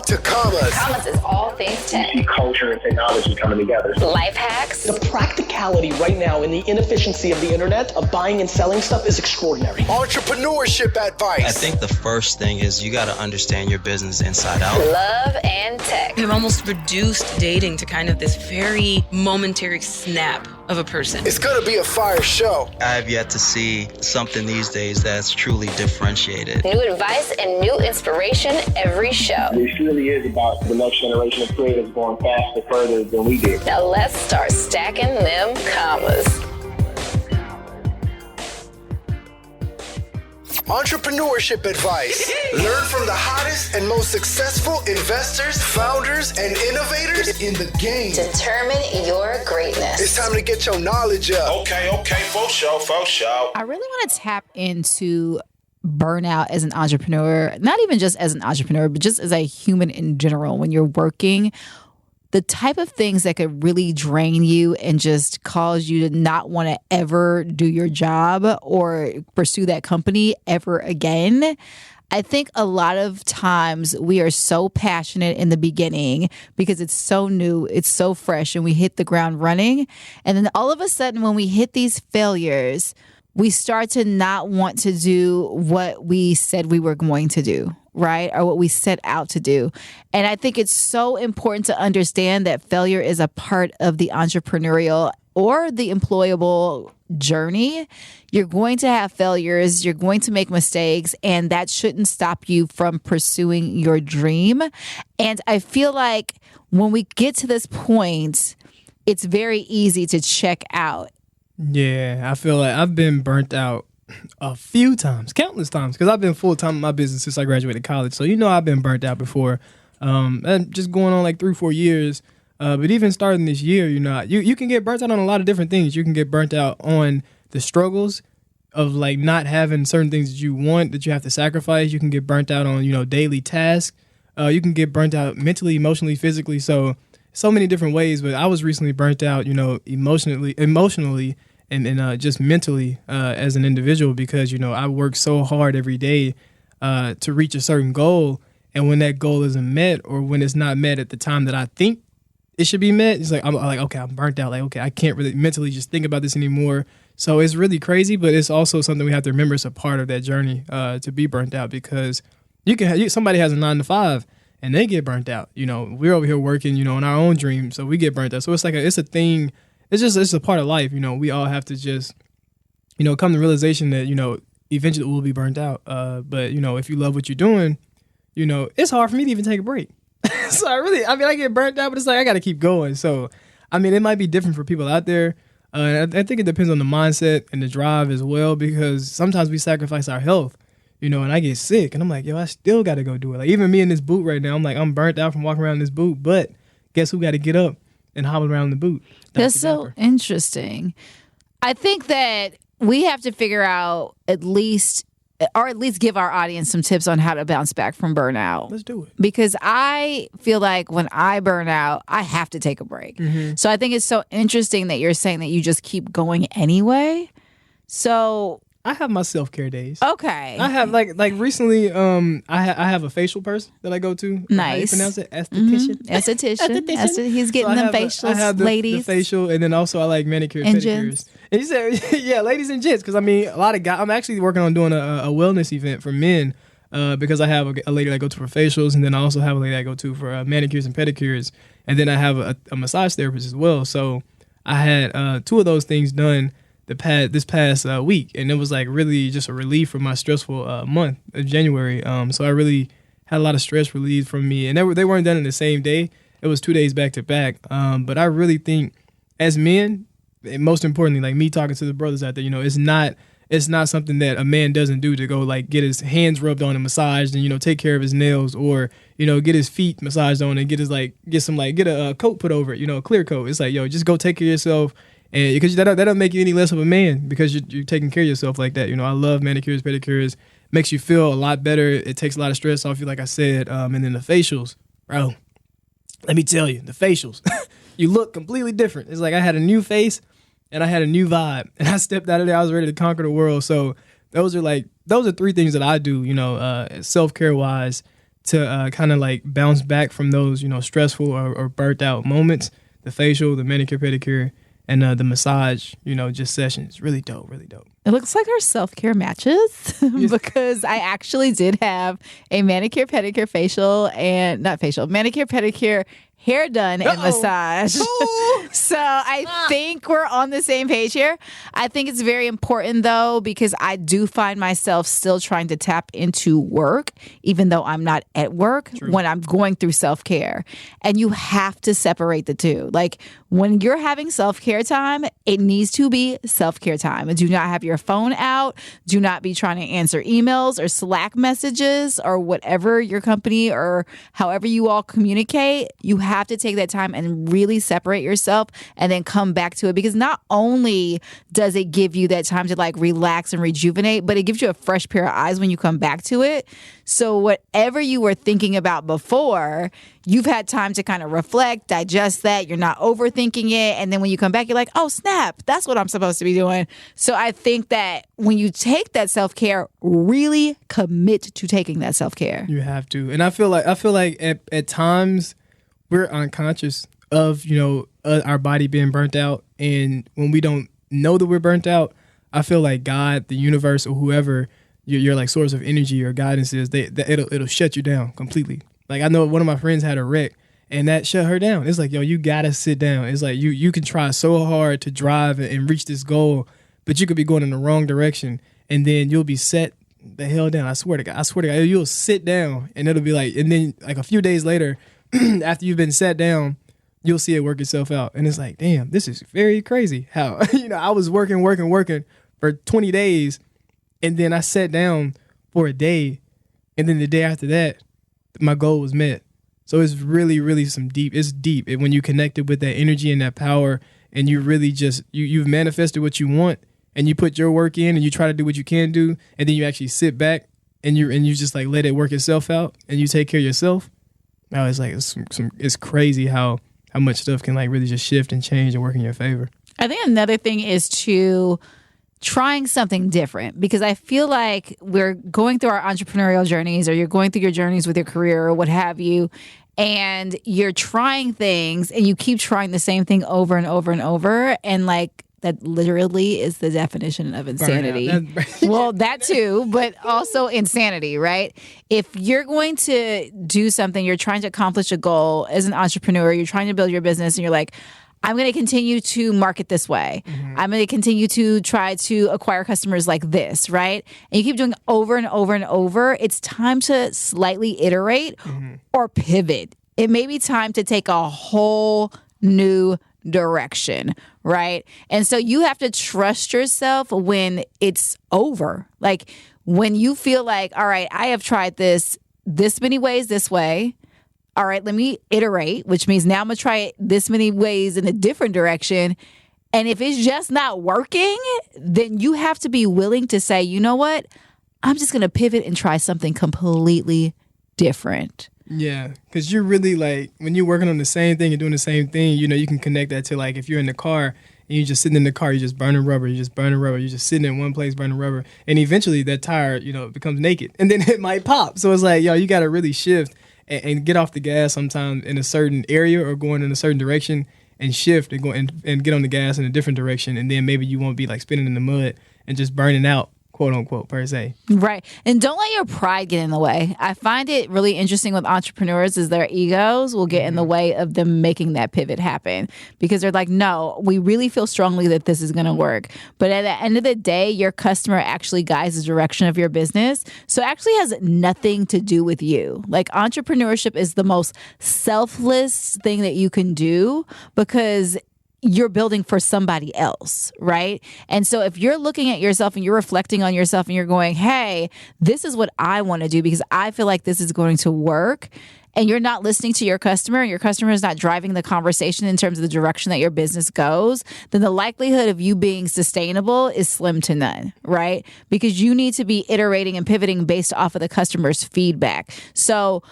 to commas. Commas is all things tech. Culture and technology coming together. Life hacks. The practicality right now and the inefficiency of the internet of buying and selling stuff is extraordinary. Entrepreneurship advice. I think the first thing is you got to understand your business inside out. Love and tech. I've almost reduced dating to kind of this very momentary snap of a person. It's gonna be a fire show. I have yet to see something these days that's truly differentiated. New advice and new inspiration every show. It really is about the next generation of creatives going faster, further than we did. Now let's start stacking them commas. Entrepreneurship advice. Learn from the hottest and most successful investors, founders, and innovators in the game. Determine your greatness. It's time to get your knowledge up. Okay, for sure. I really want to tap into burnout as an entrepreneur, not even just as an entrepreneur, but just as a human in general. When you're working, the type of things that could really drain you and just cause you to not want to ever do your job or pursue that company ever again. I think a lot of times we are so passionate in the beginning because it's so new, it's so fresh, and we hit the ground running. And then all of a sudden, when we hit these failures, we start to not want to do what we said we were going to do, right? Or what we set out to do. And I think it's so important to understand that failure is a part of the entrepreneurial or the employable journey. You're going to have failures, you're going to make mistakes, and that shouldn't stop you from pursuing your dream. And I feel like when we get to this point, it's very easy to check out. Yeah, I feel like I've been burnt out a few times, countless times, because I've been full-time in my business since I graduated college. So, I've been burnt out before. And just going on like 3-4 years. But even starting this year, you can get burnt out on a lot of different things. You can get burnt out on the struggles of like not having certain things that you want, that you have to sacrifice. You can get burnt out on, daily tasks. You can get burnt out mentally, emotionally, physically. So many different ways. But I was recently burnt out, emotionally, and just mentally as an individual because, I work so hard every day to reach a certain goal. And when that goal isn't met or when it's not met at the time that I think it should be met, it's like, I'm like, okay, I'm burnt out. Like, okay, I can't really mentally just think about this anymore. So it's really crazy, but it's also something we have to remember. It's a part of that journey to be burnt out because somebody has a 9-to-5 and they get burnt out. We're over here working, on our own dreams. So we get burnt out. So it's like, it's a thing. It's a part of life. We all have to just, come to the realization that, eventually we'll be burnt out. But, if you love what you're doing, it's hard for me to even take a break. So I get burnt out, but it's like, I got to keep going. So, it might be different for people out there. And I think it depends on the mindset and the drive as well, because sometimes we sacrifice our health, and I get sick and I'm like, I still got to go do it. Like even me in this boot right now, I'm burnt out from walking around in this boot, but guess who got to get up and hobble around the boot? That's so interesting. I think that we have to figure out at least give our audience some tips on how to bounce back from burnout. Let's do it. Because I feel like when I burn out, I have to take a break. Mm-hmm. So I think it's so interesting that you're saying that you just keep going anyway. So I have my self-care days. Okay. I have like recently I have a facial person that I go to. Nice. How you pronounce it? Esthetician. Mm-hmm. Esthetician. He's getting them facials, I have the facial, and then also I like manicures, pedicures. Gents. And you said, yeah, ladies and gents, because a lot of guys. I'm actually working on doing a wellness event for men because I have a lady that I go to for facials, and then I also have a lady that I go to for manicures and pedicures, and then I have a massage therapist as well. So I had 2 of those things done this past week, and it was like really just a relief from my stressful month of January. So I really had a lot of stress relieved from me, and they weren't done in the same day. It was 2 days back to back. But I really think as men, and most importantly, like me talking to the brothers out there, it's not something that a man doesn't do to go like get his hands rubbed on and massaged and take care of his nails, or get his feet massaged on and get a coat put over it, a clear coat. It's like, just go take care of yourself. And because that doesn't make you any less of a man because you're taking care of yourself like that. I love manicures, pedicures. Makes you feel a lot better. It takes a lot of stress off you, like I said. And then the facials, bro. Let me tell you, the facials, you look completely different. It's like I had a new face and I had a new vibe. And I stepped out of there. I was ready to conquer the world. So those are 3 things that I do, self-care wise to kind of like bounce back from those, stressful or burnt out moments. The facial, the manicure, pedicure, and the massage, just sessions. Really dope, really dope. It looks like our self-care matches because I actually did have a manicure, pedicure, manicure, pedicure, hair done and massage. So I think we're on the same page here. I think it's very important though, because I do find myself still trying to tap into work, even though I'm not at work, when I'm going through self-care. And you have to separate the two. Like when you're having self-care time, it needs to be self-care time. And do not have your phone out. Do not be trying to answer emails or Slack messages or whatever your company or however you all communicate. You have to take that time and really separate yourself and then come back to it, because not only does it give you that time to like relax and rejuvenate, but it gives you a fresh pair of eyes when you come back to it. So whatever you were thinking about before, you've had time to kind of reflect, digest that. You're not overthinking it. And then when you come back, you're like, oh, snap, that's what I'm supposed to be doing. So I think that when you take that self-care, really commit to taking that self-care. You have to. And I feel like at times we're unconscious of, our body being burnt out. And when we don't know that we're burnt out, I feel like God, the universe, or whoever your like source of energy or guidance is, it'll shut you down completely. Like I know one of my friends had a wreck and that shut her down. It's like, yo, you gotta sit down. It's like you can try so hard to drive and reach this goal, but you could be going in the wrong direction and then you'll be set the hell down. I swear to God, you'll sit down and it'll be like, and then like a few days later, after you've been sat down, you'll see it work itself out. And it's like, damn, this is very crazy. How, I was working for 20 days and then I sat down for a day and then the day after that, my goal was met. So it's really, really it's deep. When you connected with that energy and that power and you really just, you've manifested what you want and you put your work in and you try to do what you can do and then you actually sit back and you just like let it work itself out and you take care of yourself. Now it's like, it's crazy how much stuff can like really just shift and change and work in your favor. I think another thing is to trying something different, because I feel like we're going through our entrepreneurial journeys, or you're going through your journeys with your career or what have you, and you're trying things and you keep trying the same thing over and over and over. And like that literally is the definition of insanity. Well, that too, but also insanity, right? If you're going to do something, you're trying to accomplish a goal as an entrepreneur, you're trying to build your business and you're like, I'm going to continue to market this way. Mm-hmm. I'm going to continue to try to acquire customers like this, right? And you keep doing it over and over and over. It's time to slightly iterate or pivot. It may be time to take a whole new direction, right? And so you have to trust yourself when it's over. Like when you feel like, all right, I have tried this many ways this way. All right, let me iterate, which means now I'm going to try it this many ways in a different direction. And if it's just not working, then you have to be willing to say, you know what? I'm just going to pivot and try something completely different. Yeah, because you're really like, when you're working on the same thing and doing the same thing, you can connect that to like if you're in the car and you're just sitting in the car, you're just burning rubber, you're just sitting in one place burning rubber. And eventually that tire, becomes naked and then it might pop. So it's like, yo, you got to really shift and get off the gas sometimes in a certain area or going in a certain direction and shift and go and get on the gas in a different direction. And then maybe you won't be like spinning in the mud and just burning out, quote unquote, per se. Right. And don't let your pride get in the way. I find it really interesting with entrepreneurs is their egos will get in the way of them making that pivot happen, because they're like, no, we really feel strongly that this is going to work. But at the end of the day, your customer actually guides the direction of your business. So it actually has nothing to do with you. Like entrepreneurship is the most selfless thing that you can do, because you're building for somebody else, right? And so if you're looking at yourself and you're reflecting on yourself and you're going, hey, this is what I want to do because I feel like this is going to work, and you're not listening to your customer and your customer is not driving the conversation in terms of the direction that your business goes, then the likelihood of you being sustainable is slim to none, right? Because you need to be iterating and pivoting based off of the customer's feedback. So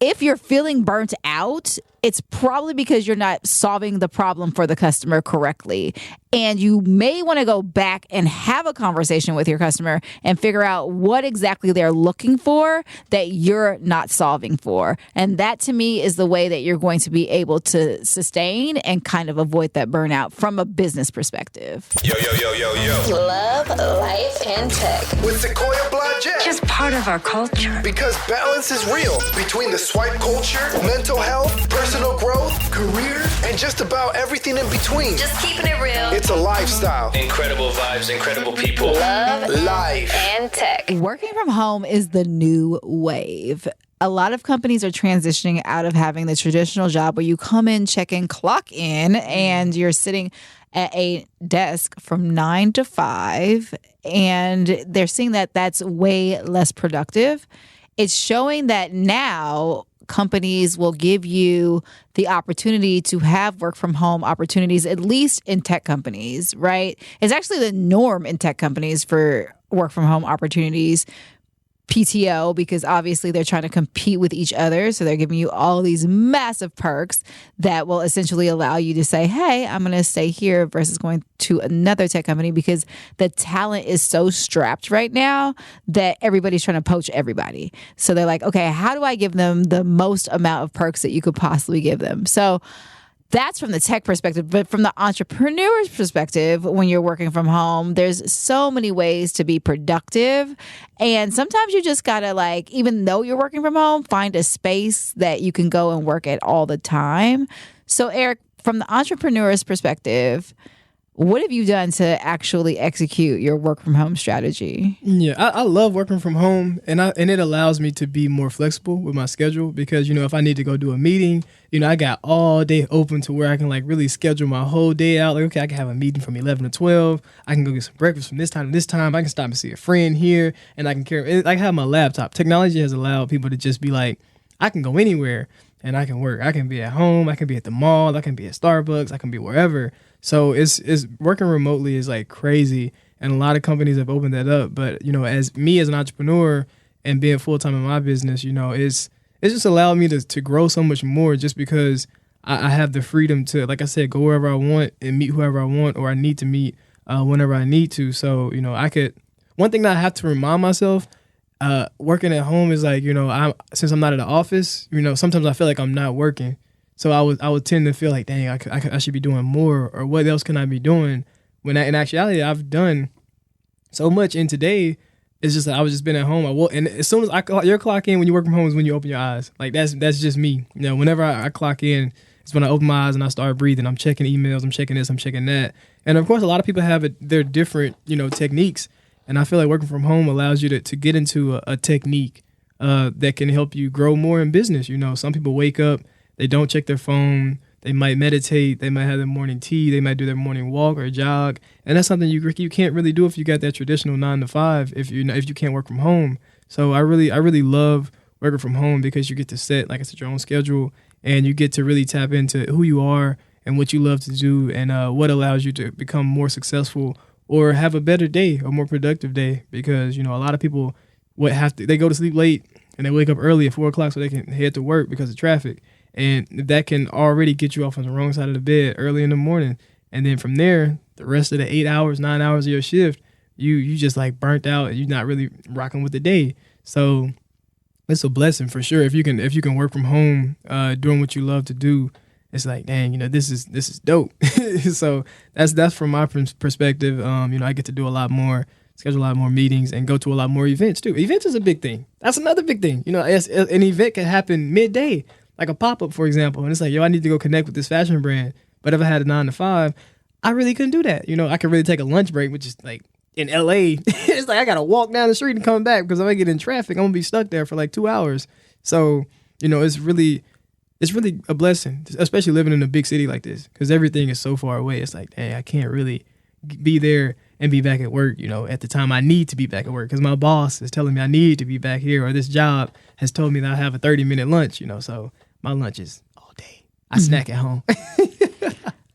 if you're feeling burnt out, it's probably because you're not solving the problem for the customer correctly. And you may want to go back and have a conversation with your customer and figure out what exactly they're looking for that you're not solving for. And that, to me, is the way that you're going to be able to sustain and kind of avoid that burnout from a business perspective. Yo. Love, life, and tech. With Sequoia Blodgett. Just part of our culture. Because balance is real between the swipe culture, mental health, personal growth, career, and just about everything in between. Just keeping it real. It's a lifestyle. Incredible vibes, incredible people. Love, Life. and tech. Working from home is the new wave. A lot of companies are transitioning out of having the traditional job where you come in, check in, clock in, and you're sitting at a desk from 9 to 5. And they're seeing that that's way less productive. It's showing that now companies will give you the opportunity to have work from home opportunities, at least in tech companies, right? It's actually the norm in tech companies for work from home opportunities. PTO, because obviously they're trying to compete with each other. So they're giving you all these massive perks that will essentially allow you to say, hey, I'm going to stay here versus going to another tech company, because the talent is so strapped right now that everybody's trying to poach everybody. So they're like, okay, how do I give them the most amount of perks that you could possibly give them? So that's from the tech perspective. But from the entrepreneur's perspective, when you're working from home, there's so many ways to be productive. And sometimes you just got to, like, even though you're working from home, find a space that you can go and work at all the time. So, Eric, from the entrepreneur's perspective, what have you done to actually execute your work from home strategy? Yeah, I love working from home, and it allows me to be more flexible with my schedule, because, you know, if I need to go do a meeting, you know, I got all day open to where I can, like, really schedule my whole day out. Like, okay, I can have a meeting from 11 to 12. I can go get some breakfast from this time to this time. I can stop and see a friend here, and I can have my laptop. Technology has allowed people to just be like, I can go anywhere and I can work. I can be at home. I can be at the mall. I can be at Starbucks. I can be wherever. So it's working remotely is like crazy, and a lot of companies have opened that up. But, you know, as an entrepreneur and being full time in my business, you know, it's just allowed me to grow so much more, just because I have the freedom to, like I said, go wherever I want and meet whoever I want, or I need to meet whenever I need to. So, you know, one thing that I have to remind myself, working at home is like, you know, since I'm not in the office, you know, sometimes I feel like I'm not working. So I would tend to feel like, dang, I should be doing more, or what else can I be doing? When in actuality, I've done so much. And today, it's just that I was just been at home. And as soon as your clock in when you work from home is when you open your eyes. Like that's just me. You know, whenever I clock in, it's when I open my eyes and I start breathing. I'm checking emails. I'm checking this. I'm checking that. And of course, a lot of people have their different, you know, techniques. And I feel like working from home allows you to get into a technique that can help you grow more in business. You know, some people wake up, they don't check their phone. They might meditate. They might have their morning tea. They might do their morning walk or jog. And that's something you can't really do if you got that traditional 9 to 5. If you can't work from home. So I really love working from home, because you get to set, like I said, your own schedule, and you get to really tap into who you are and what you love to do, and what allows you to become more successful or have a better day, a more productive day. Because, you know, a lot of people they go to sleep late and they wake up early at 4 o'clock so they can head to work because of traffic. And that can already get you off on the wrong side of the bed early in the morning. And then from there, the rest of the 8 hours, 9 hours of your shift, you just like burnt out, and you're not really rocking with the day. So it's a blessing for sure. If you can work from home, doing what you love to do, it's like, dang, you know, this is dope. So that's from my perspective. You know, I get to do a lot more, schedule a lot more meetings, and go to a lot more events too. Events is a big thing. That's another big thing. You know, an event can happen midday, like a pop-up, for example. And it's like, yo, I need to go connect with this fashion brand. But if I had a 9 to 5, I really couldn't do that. You know, I could really take a lunch break, which is like in LA. It's like I got to walk down the street and come back, because if I get in traffic, I'm going to be stuck there for like 2 hours. So, you know, it's really a blessing, especially living in a big city like this, because everything is so far away. It's like, dang, I can't really be there and be back at work, you know, at the time I need to be back at work, because my boss is telling me I need to be back here, or this job has told me that I have a 30-minute lunch, you know, so my lunch is all day. I snack at home.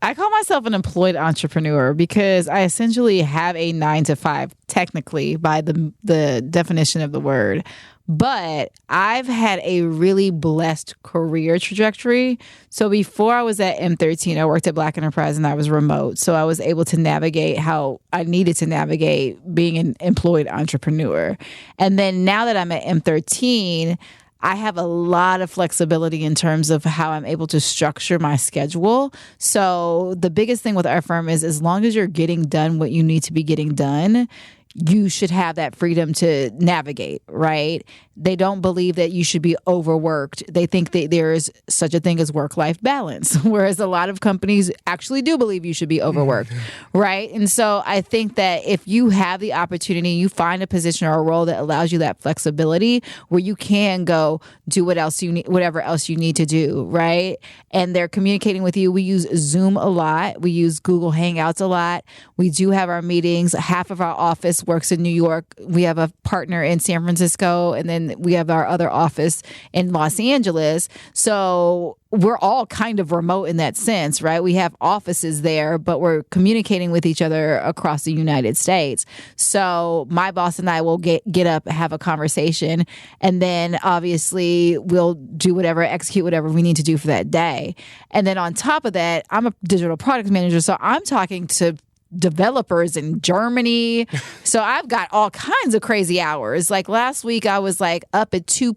I call myself an employed entrepreneur because I essentially have a 9 to 5, technically, by the definition of the word. But I've had a really blessed career trajectory. So before I was at M13, I worked at Black Enterprise and I was remote. So I was able to navigate how I needed to navigate being an employed entrepreneur. And then now that I'm at M13, I have a lot of flexibility in terms of how I'm able to structure my schedule. So the biggest thing with our firm is as long as you're getting done what you need to be getting done, you should have that freedom to navigate, right? They don't believe that you should be overworked. They think that there is such a thing as work-life balance, whereas a lot of companies actually do believe you should be overworked, right? And so I think that if you have the opportunity, you find a position or a role that allows you that flexibility where you can go do whatever else you need to do, right? And they're communicating with you. We use Zoom a lot. We use Google Hangouts a lot. We do have our meetings. Half of our office works in New York. We have a partner in San Francisco, and then we have our other office in Los Angeles. So we're all kind of remote in that sense, right? We have offices there, but we're communicating with each other across the United States. So my boss and I will get up, have a conversation, and then obviously we'll execute whatever we need to do for that day. And then on top of that, I'm a digital product manager, so I'm talking to developers in Germany. So I've got all kinds of crazy hours. Like last week I was like up at 2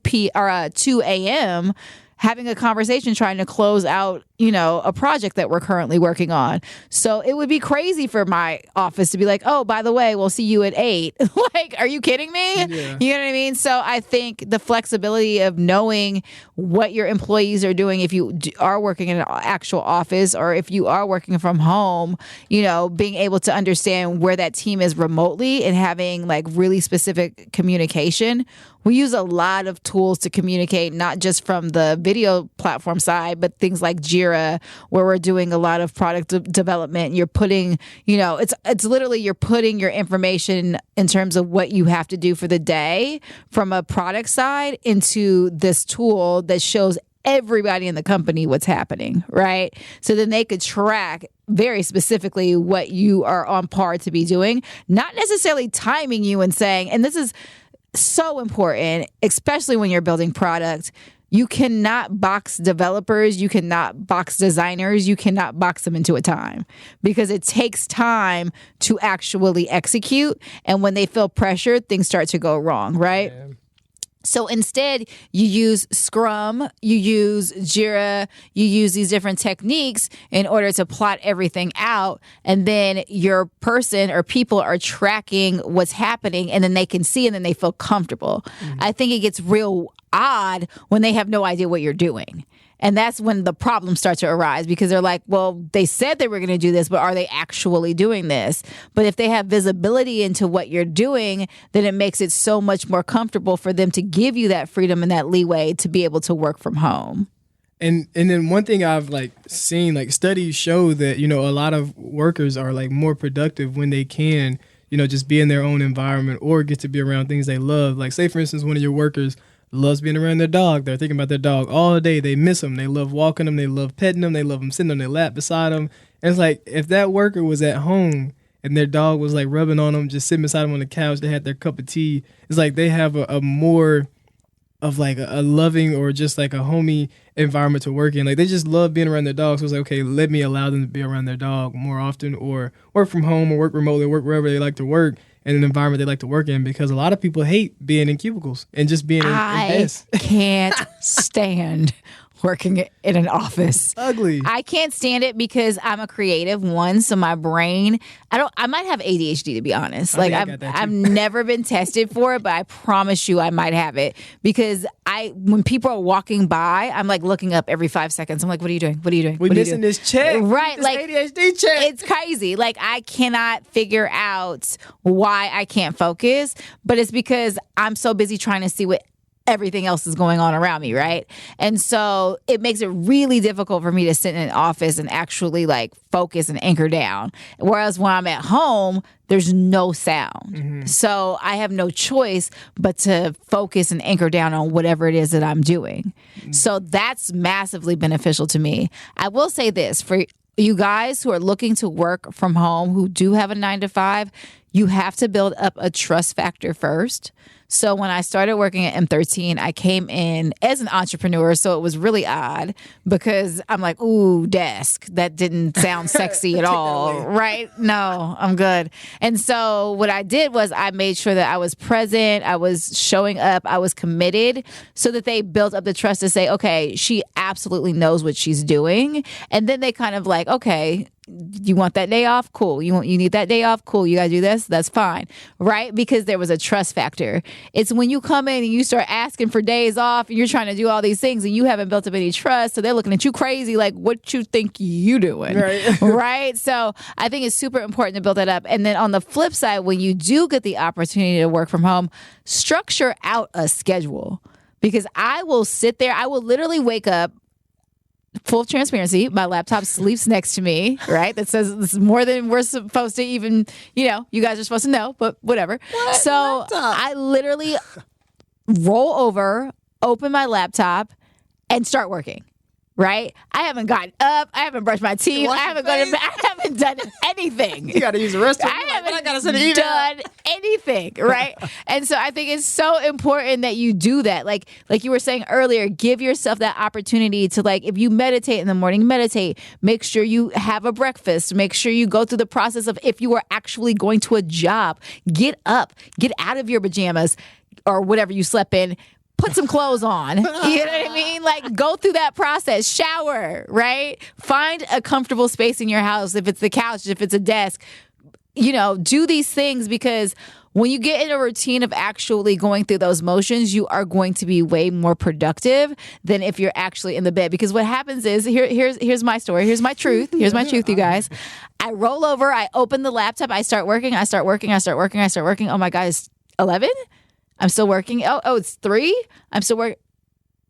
a.m. having a conversation trying to close out, a project that we're currently working on. So it would be crazy for my office to be like, oh, by the way, we'll see you at 8. Like, are you kidding me? Yeah. You know what I mean? So I think the flexibility of knowing what your employees are doing, if you are working in an actual office or if you are working from home, being able to understand where that team is remotely and having like really specific communication. We use a lot of tools to communicate, not just from the video platform side, but things like Jira, where we're doing a lot of product development. You're putting, it's literally you're putting your information in terms of what you have to do for the day from a product side into this tool that shows everybody in the company what's happening, right? So then they could track very specifically what you are on par to be doing, not necessarily timing you and saying, and this is so important, especially when you're building product. You cannot box developers. You cannot box designers. You cannot box them into a time because it takes time to actually execute. And when they feel pressured, things start to go wrong, right? Yeah. So instead, you use Scrum, you use Jira, you use these different techniques in order to plot everything out. And then your person or people are tracking what's happening and then they can see and then they feel comfortable. Mm-hmm. I think it gets real odd when they have no idea what you're doing. And that's when the problems start to arise because they're like, well, they said they were going to do this, but are they actually doing this? But if they have visibility into what you're doing, then it makes it so much more comfortable for them to give you that freedom and that leeway to be able to work from home. And then one thing I've seen, studies show that, a lot of workers are more productive when they can, just be in their own environment or get to be around things they love. Like say, for instance, one of your workers loves being around their dog. They're thinking about their dog all day. They miss them. They love walking them. They love petting them. They love them sitting on their lap beside them. And it's like if that worker was at home and their dog was rubbing on them, just sitting beside them on the couch, they had their cup of tea. It's like they have a more of a loving or just a homey environment to work in. They just love being around their dog. So it's okay, let me allow them to be around their dog more often or work from home or work remotely, work wherever they like to work. In an environment they like to work in because a lot of people hate being in cubicles and just being in desks. I can't stand working in an office. Ugly. I can't stand it because I'm a creative one, so my brain, I might have ADHD to be honest. I've never been tested for it, but I promise you I might have it because when people are walking by, I'm looking up every 5 seconds. I'm like, what are you doing? What are you doing? We're missing this check. Right. This ADHD check. It's crazy. I cannot figure out why I can't focus, but it's because I'm so busy trying to see what everything else is going on around me, right? And so it makes it really difficult for me to sit in an office and actually focus and anchor down. Whereas when I'm at home, there's no sound. Mm-hmm. So I have no choice but to focus and anchor down on whatever it is that I'm doing. Mm-hmm. So that's massively beneficial to me. I will say this, for you guys who are looking to work from home, who do have a 9 to 5, you have to build up a trust factor first. So when I started working at M13, I came in as an entrepreneur. So it was really odd because I'm like, ooh, desk. That didn't sound sexy at all, right? No, I'm good. And so what I did was I made sure that I was present. I was showing up. I was committed so that they built up the trust to say, okay, she absolutely knows what she's doing. And then they kind of like, okay, you want that day off? Cool. You need that day off? Cool. You got to do this? That's fine. Right? Because there was a trust factor. It's when you come in and you start asking for days off and you're trying to do all these things and you haven't built up any trust. So they're looking at you crazy like, what you think you doing? Right. Right? So I think it's super important to build that up. And then on the flip side, when you do get the opportunity to work from home, structure out a schedule. Because I will sit there, I will literally wake up, full transparency, my laptop sleeps next to me, right? That says this is more than we're supposed to even, you guys are supposed to know, but whatever. So I literally roll over, open my laptop, and start working. Right? I haven't gotten up. I haven't brushed my teeth. I haven't gone to bed. I haven't done anything. You got to use the restroom. I haven't done anything. Right? And so I think it's so important that you do that. Like you were saying earlier, give yourself that opportunity to, like, if you meditate in the morning, meditate. Make sure you have a breakfast. Make sure you go through the process of, if you are actually going to a job, get up, get out of your pajamas or whatever you slept in. Put some clothes on. You know what I mean? Like, go through that process. Shower, right? Find a comfortable space in your house. If it's the couch, if it's a desk, do these things, because when you get in a routine of actually going through those motions, you are going to be way more productive than if you're actually in the bed. Because what happens is, here's my story. Here's my truth. Here's my truth, you guys. I roll over. I open the laptop. I start working. Oh my God, it's 11? I'm still working. Oh, it's 3? I'm still working.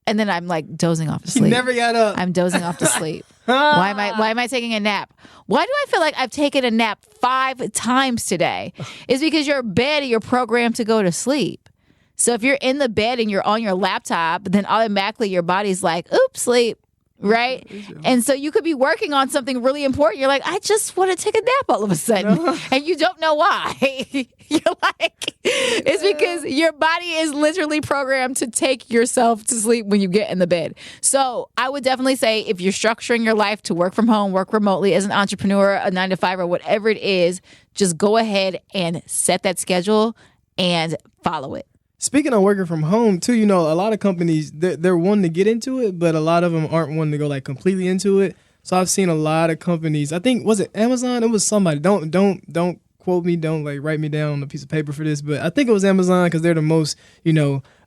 And then I'm like dozing off to sleep. You never got up. I'm dozing off to sleep. Why am I taking a nap? Why do I feel like I've taken a nap 5 times today? It's because you're programmed to go to sleep. So if you're in the bed and you're on your laptop, then automatically your body's like, oops, sleep. Right? And so you could be working on something really important. You're like, I just want to take a nap all of a sudden. And you don't know why. You're like, it's because your body is literally programmed to take yourself to sleep when you get in the bed. So I would definitely say, if you're structuring your life to work from home, work remotely as an entrepreneur, a 9-to-5 or whatever it is, just go ahead and set that schedule and follow it. Speaking of working from home, too, a lot of companies, they're wanting to get into it, but a lot of them aren't wanting to go like completely into it. So I've seen a lot of companies. I think, was it Amazon? It was somebody. Don't quote me. Don't like write me down on a piece of paper for this. But I think it was Amazon, because they're the most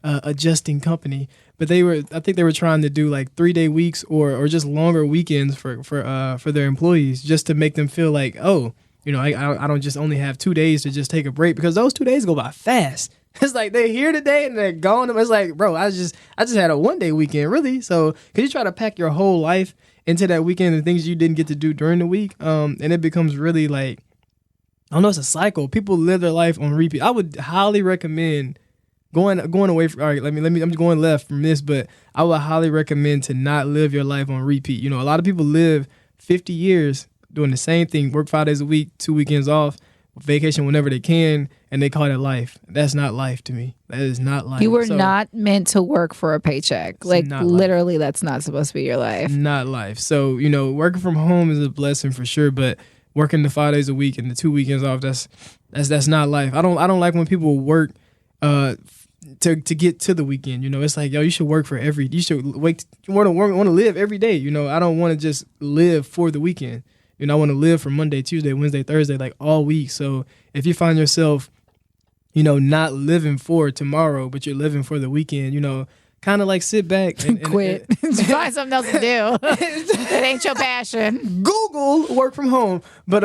adjusting company. But I think they were trying to do like 3-day weeks or just longer weekends for their employees, just to make them feel like, oh, I don't just only have 2 days to just take a break, because those 2 days go by fast. It's like they're here today and they're gone. It's like, bro, I just had a 1-day weekend, really. So could you try to pack your whole life into that weekend and things you didn't get to do during the week? And it becomes really like, I don't know, it's a cycle. People live their life on repeat. I would highly recommend going away from, all right, I'm going left from this, but I would highly recommend to not live your life on repeat. A lot of people live 50 years doing the same thing, work 5 days a week, 2 weekends off, vacation whenever they can, and they call it life. That's not life to me. That is not life. You were not meant to work for a paycheck. Like, literally, that's not supposed to be your life. Not life. So, working from home is a blessing for sure, but working the 5 days a week and the 2 weekends off, that's not life. I don't like when people work to get to the weekend. It's like, yo, you should work you should want to live every day. I don't want to just live for the weekend. I want to live from Monday, Tuesday, Wednesday, Thursday, like all week. So if you find yourself, not living for tomorrow, but you're living for the weekend, kind of like sit back and quit. Find something else to do. It ain't your passion. Google work from home. But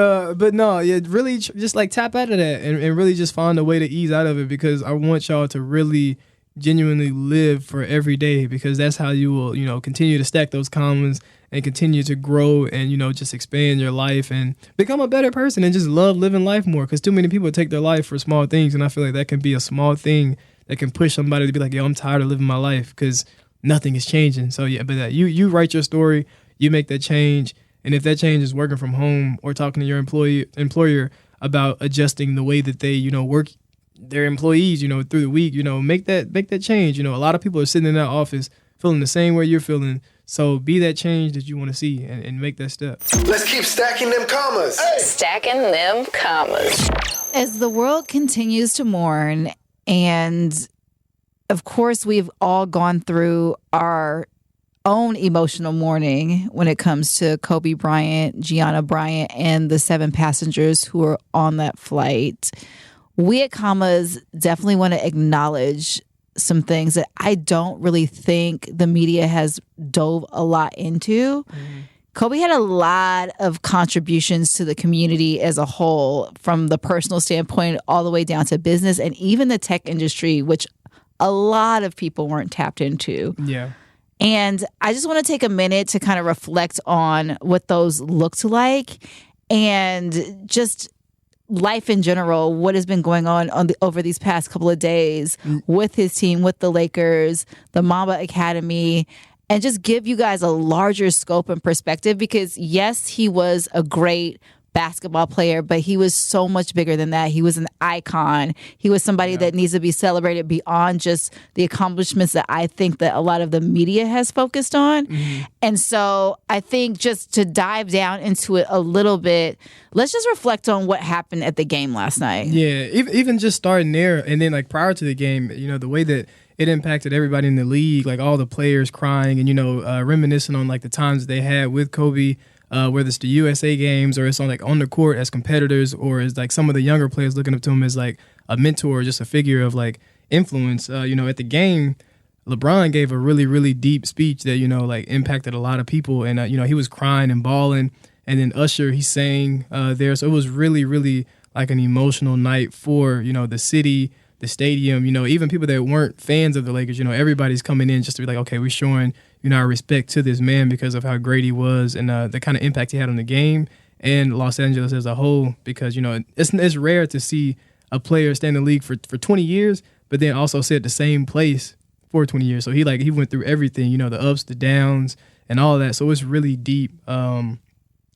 no, yeah, really just like tap out of that and really just find a way to ease out of it, because I want y'all to really genuinely live for every day, because that's how you will, continue to stack those commas and continue to grow and, just expand your life and become a better person and just love living life more. Because too many people take their life for small things, and I feel like that can be a small thing that can push somebody to be like, yo, I'm tired of living my life because nothing is changing. So yeah, but you write your story, you make that change, and if that change is working from home or talking to your employer, about adjusting the way that they, work their employees, through the week, make that change. A lot of people are sitting in that office feeling the same way you're feeling. So be that change that you want to see and make that step. Let's keep stacking them commas. Stacking them commas. As the world continues to mourn, and of course, we've all gone through our own emotional mourning when it comes to Kobe Bryant, Gianna Bryant, and the 7 passengers who were on that flight. We at Commas definitely want to acknowledge some things that I don't really think the media has dove a lot into. Kobe had a lot of contributions to the community as a whole, from the personal standpoint all the way down to business and even the tech industry, which a lot of people weren't tapped into. Yeah. And I just want to take a minute to kind of reflect on what those looked like and just life in general, what has been going on over these past couple of days with his team, with the Lakers, the Mamba Academy, and just give you guys a larger scope and perspective, because yes, he was a great basketball player, but he was so much bigger than that. He was an icon. He was somebody that needs to be celebrated beyond just the accomplishments that I think that a lot of the media has focused on. And so I think just to dive down into it a little bit, let's just reflect on what happened at the game last night. Yeah, even just starting there, and then like prior to the game, the way that it impacted everybody in the league, like all the players crying and, reminiscing on like the times they had with Kobe, whether it's the USA games or it's on the court as competitors, or as like some of the younger players looking up to him as like a mentor or just a figure of like influence. At the game, LeBron gave a really, really deep speech that, impacted a lot of people. And, he was crying and bawling. And then Usher, he sang there. So it was really, really like an emotional night for, the city, the stadium, even people that weren't fans of the Lakers. Everybody's coming in just to be like, okay, we're showing, our respect to this man because of how great he was and the kind of impact he had on the game and Los Angeles as a whole. Because, it's rare to see a player stay in the league for 20 years, but then also sit at the same place for 20 years. So he went through everything, the ups, the downs, and all of that. So it's really deep. And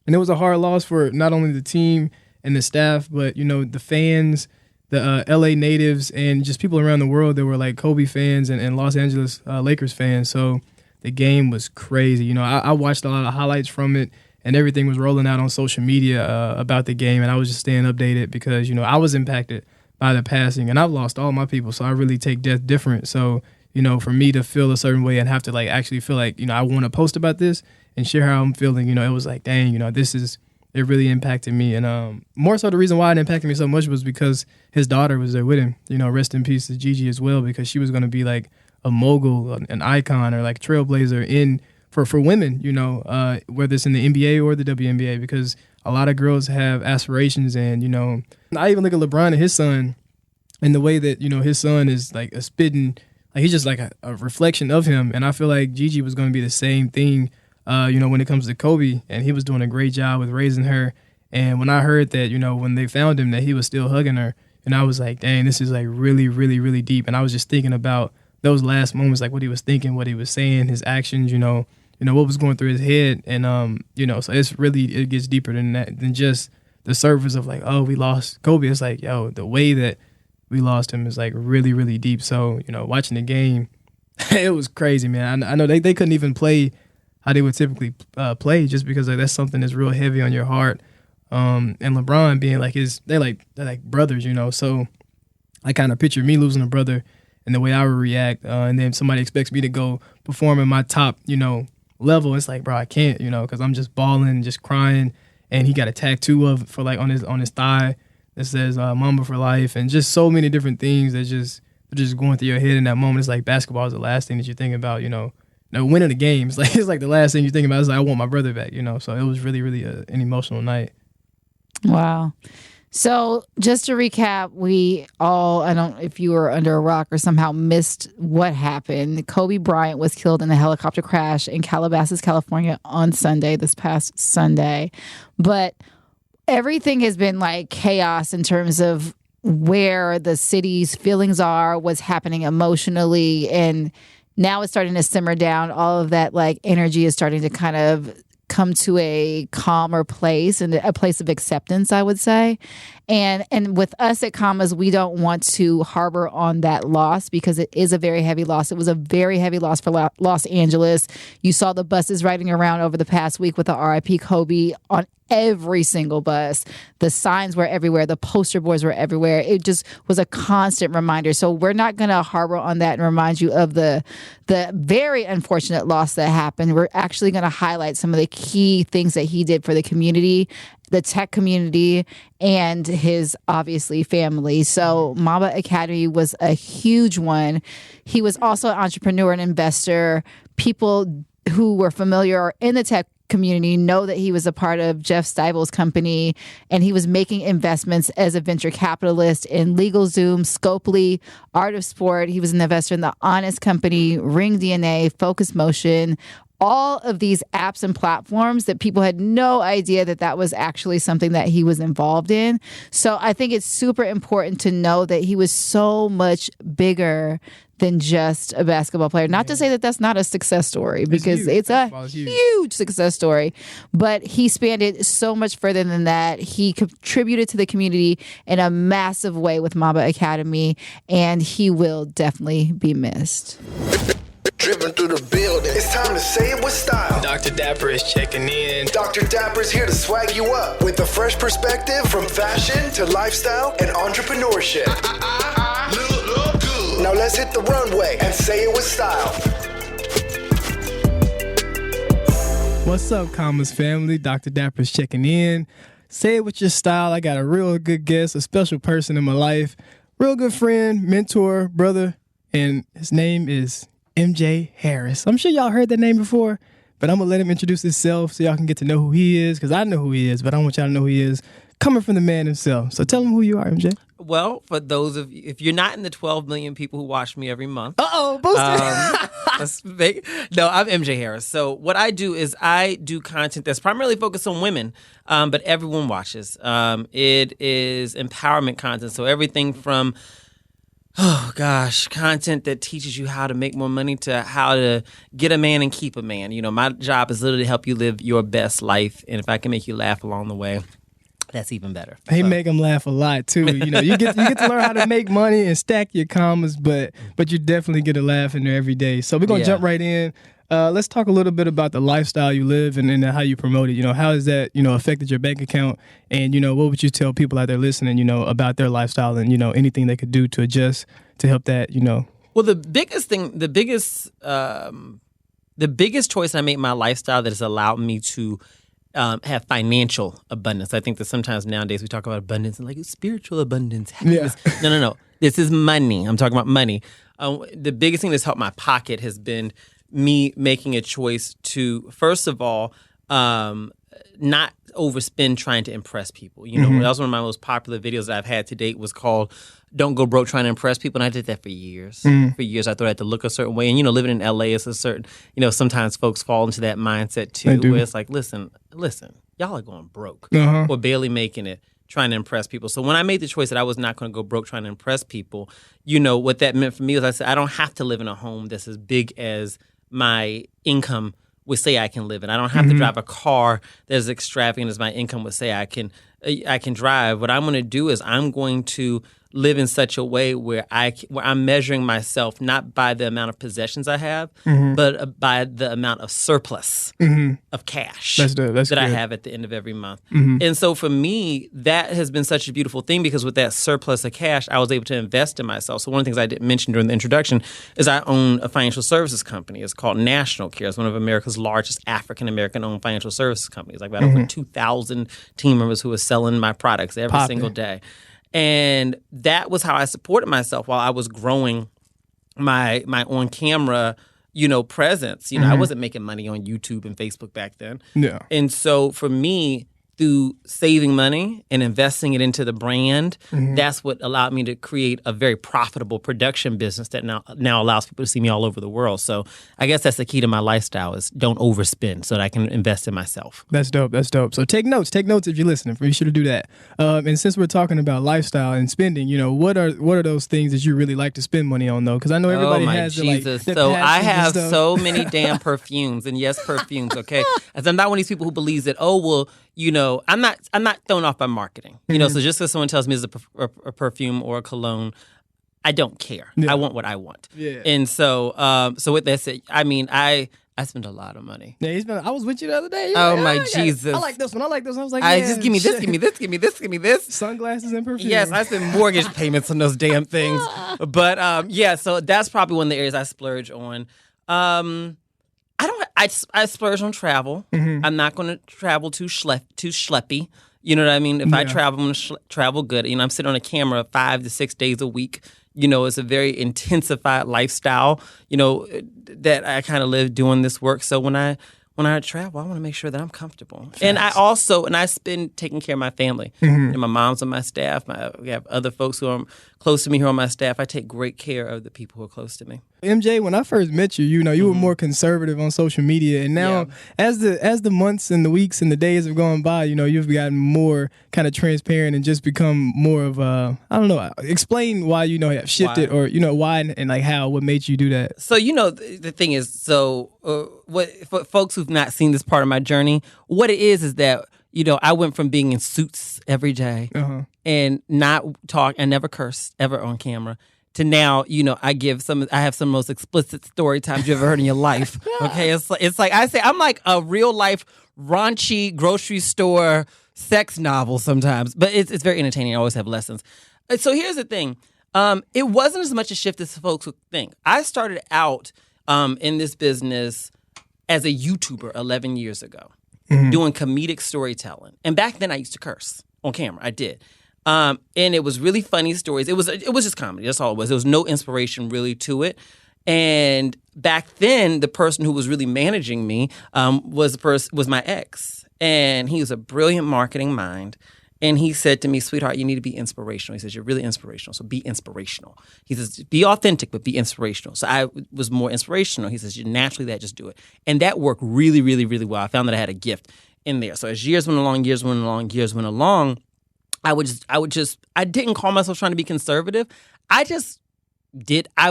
it was a hard loss for not only the team and the staff, but, the fans, the LA natives, and just people around the world that were like Kobe fans and Los Angeles Lakers fans. So the game was crazy. I watched a lot of highlights from it, and everything was rolling out on social media about the game, and I was just staying updated because, I was impacted by the passing, and I've lost all my people, so I really take death different. So, for me to feel a certain way and have to like actually feel like, I want to post about this and share how I'm feeling, it was like, dang, it really impacted me. And more so the reason why it impacted me so much was because his daughter was there with him. Rest in peace to Gigi as well, because she was going to be like a mogul, an icon, or like trailblazer for women, whether it's in the NBA or the WNBA, because a lot of girls have aspirations. And, I even look at LeBron and his son and the way that, his son is like a spitting, like he's just like a reflection of him. And I feel like Gigi was going to be the same thing, when it comes to Kobe, and he was doing a great job with raising her. And when I heard that, when they found him, that he was still hugging her, and I was like, dang, this is like really, really, really deep. And I was just thinking about those last moments, like what he was thinking, what he was saying, his actions, what was going through his head. And, so it gets deeper than that, than just the surface of like, oh, we lost Kobe. It's like, yo, the way that we lost him is like really, really deep. So, watching the game, it was crazy, man. I know they couldn't even play how they would typically play, just because like that's something that's real heavy on your heart. And LeBron being like they're like brothers, So I kind of picture me losing a brother and the way I would react. And then somebody expects me to go perform at my top, level. It's like, bro, I can't, because I'm just bawling, just crying. And he got a tattoo on his thigh that says Mamba for life, and just so many different things that just going through your head in that moment. It's like basketball is the last thing that you think about, winning the game. It's like the last thing you think about is like, I want my brother back, So it was really, really an emotional night. Wow. So just to recap, we all, I don't know if you were under a rock or somehow missed what happened. Kobe Bryant was killed in a helicopter crash in Calabasas, California on Sunday, this past Sunday. But everything has been like chaos in terms of where the city's feelings are, what's happening emotionally, and now it's starting to simmer down. All of that like energy is starting to kind of come to a calmer place and a place of acceptance, I would say. And with us at Commas, we don't want to harbor on that loss because it is a very heavy loss. It was a very heavy loss for Los Angeles. You saw the buses riding around over the past week with the RIP Kobe on every single bus. The signs were everywhere. The poster boards were everywhere. It just was a constant reminder. So we're not going to harbor on that and remind you of the very unfortunate loss that happened. We're actually going to highlight some of the key things that he did for the community, the tech community, and his, obviously, family. So Mamba Academy was a huge one. He was also an entrepreneur and investor. People who were familiar or in the tech community know that he was a part of Jeff Stibel's company, and he was making investments as a venture capitalist in LegalZoom, Scopely, Art of Sport. He was an investor in the Honest Company, Ring DNA, Focus Motion, all of these apps and platforms that people had no idea that that was actually something that he was involved in. So I think it's super important to know that he was so much bigger than just a basketball player. Not to say that that's not a success story, because it's a huge success story, but he spanned it so much further than that. He contributed to the community in a massive way with Mamba Academy, and he will definitely be missed. Driven through the building. It's time to say it with style. Dr. Dapper is checking in. Dr. Dapper's here to swag you up with a fresh perspective from fashion to lifestyle and entrepreneurship. Look good. Now let's hit the runway and say it with style. What's up, Commas family? Dr. Dapper's checking in. Say it with your style. I got a real good guest, a special person in my life, real good friend, mentor, brother, and his name is MJ Harris. I'm sure y'all heard that name before, but I'm going to let him introduce himself so y'all can get to know who he is, because I know who he is, but I want y'all to know who he is, coming from the man himself. So tell him who you are, MJ. Well, for those of you, if you're not in the 12 million people who watch me every month. Booster. No, I'm MJ Harris. So what I do is I do content that's primarily focused on women, but everyone watches. It is empowerment content. So everything from content that teaches you how to make more money to how to get a man and keep a man. You know, my job is literally to help you live your best life. And if I can make you laugh along the way, that's even better. He make him laugh a lot too. You know, you get to learn how to make money and stack your commas, but you definitely get a laugh in there every day. So we're gonna jump right in. Let's talk a little bit about the lifestyle you live and how you promote it. You know, how has that, affected your bank account? And, what would you tell people out there listening, about their lifestyle and, anything they could do to adjust to help that, Well, the biggest choice I made in my lifestyle that has allowed me to have financial abundance. I think that sometimes nowadays we talk about abundance and like spiritual abundance, happiness. Yeah. No. This is money. I'm talking about money. The biggest thing that's helped my pocket has been me making a choice to, first of all, not overspend trying to impress people. That was one of my most popular videos that I've had to date was called Don't Go Broke Trying to Impress People. And I did that for years. For years, I thought I had to look a certain way. And, living in LA is a certain, sometimes folks fall into that mindset too, where it's like, listen, y'all are going broke or barely making it, trying to impress people. So when I made the choice that I was not going to go broke trying to impress people, what that meant for me was I said, I don't have to live in a home that's as big as my income would say I can live in. I don't have to drive a car that's as extravagant as my income would say I can drive. What I'm going to do is I'm going to live in such a way where I'm measuring myself not by the amount of possessions I have, but by the amount of surplus of cash that I have at the end of every month. And so for me, that has been such a beautiful thing because with that surplus of cash, I was able to invest in myself. So one of the things I didn't mention during the introduction is I own a financial services company. It's called National Care. It's one of America's largest African-American owned financial services companies. I've got over 2,000 team members who are selling my products every single day. And that was how I supported myself while I was growing my on-camera, presence. I wasn't making money on YouTube and Facebook back then. Yeah. And so for me, through saving money and investing it into the brand, that's what allowed me to create a very profitable production business that now allows people to see me all over the world. So I guess that's the key to my lifestyle is don't overspend so that I can invest in myself. That's dope. That's dope. So take notes if you're listening. Be sure to do that. And since we're talking about lifestyle and spending, what are those things that you really like to spend money on though? Because I know everybody has Jesus. their So I have stuff. so many damn perfumes, and yes, perfumes. Okay, as I'm not one of these people who believes that I'm not thrown off by marketing. So just because someone tells me it's a perfume or a cologne, I don't care. Yeah. I want what I want. Yeah. And so with that said, I mean, I spend a lot of money. Yeah, I was with you the other day. Oh my Jesus! I like this one. I was like, just give me this, give me this, give me this, give me this. Sunglasses and perfume. Yes, I spend mortgage payments on those damn things. But so that's probably one of the areas I splurge on. I splurge on travel. I'm not going to travel too schleppy. You know what I mean? If I travel, I'm going to travel good. I'm sitting on a camera 5 to 6 days a week. It's a very intensified lifestyle, that I kind of live doing this work. So when I travel, I want to make sure that I'm comfortable. Facts. And I spend taking care of my family. And my mom's on my staff. We have other folks who are close to me here on my staff. I take great care of the people who are close to me. MJ, when I first met you, you were more conservative on social media, and now as the months and the weeks and the days have gone by, you've gotten more kind of transparent and just become more of a, I don't know, explain why have shifted or why and like how, what made you do that. So the thing is, what for folks who've not seen this part of my journey, what it is that I went from being in suits every day and not talk and never curse ever on camera to now, I have some of the most explicit story times you ever heard in your life. Okay, it's like I say, I'm like a real life raunchy grocery store sex novel sometimes, but it's very entertaining. I always have lessons. So here's the thing: it wasn't as much a shift as folks would think. I started out in this business as a YouTuber 11 years ago, doing comedic storytelling, and back then I used to curse on camera. I did. And it was really funny stories. It was just comedy. That's all it was. There was no inspiration really to it. And back then, the person who was really managing me was my ex, and he was a brilliant marketing mind. And he said to me, "Sweetheart, you need to be inspirational." He says, "You're really inspirational, so be inspirational." He says, "Be authentic, but be inspirational." So I was more inspirational. He says, "You're naturally that. Just do it." And that worked really, really, really well. I found that I had a gift in there. So as years went along. I didn't call myself trying to be conservative. I